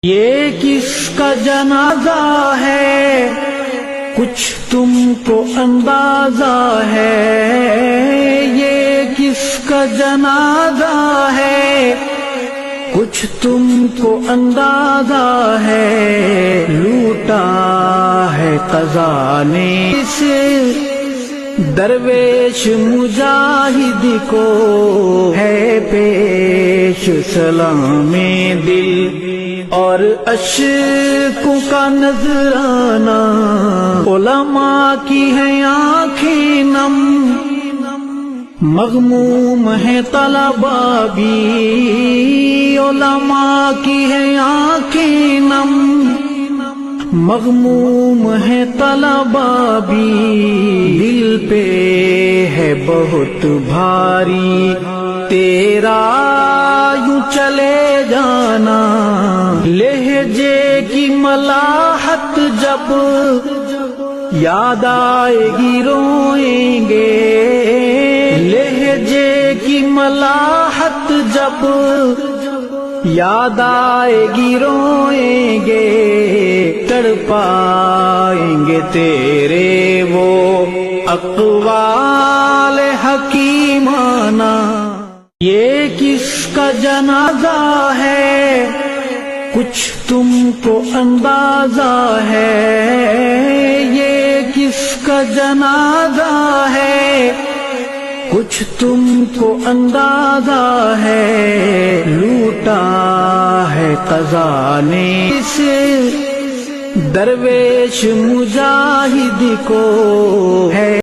یہ کس کا جنازہ ہے کچھ تم کو اندازہ ہے، یہ کس کا جنازہ ہے کچھ تم کو اندازہ ہے، لوٹا ہے قضا نے اس درویش مجاہد کو، ہے پیش سلام دل اور اشکوں کا نذرانہ، علماء کی ہیں آنکھیں نم، مغموم ہے طلباء بھی، علماء کی ہیں آنکھیں نم، مغموم ہے طلباء بھی، دل پہ ہے بہت بھاری تیرا یوں چلے جانا، لہجے کی ملاحت جب یاد آئے گی روئیں گے، لہجے کی ملاحت جب یاد آئے گی روئیں گے، تڑپائیں گے تیرے وہ اقوال حکیمانہ، یہ کس کا جنازہ ہے کچھ تم کو اندازہ ہے، یہ کس کا جنازہ ہے کچھ تم کو اندازہ ہے، لوٹا ہے قضا نے اس درویش مجاہد کو، ہے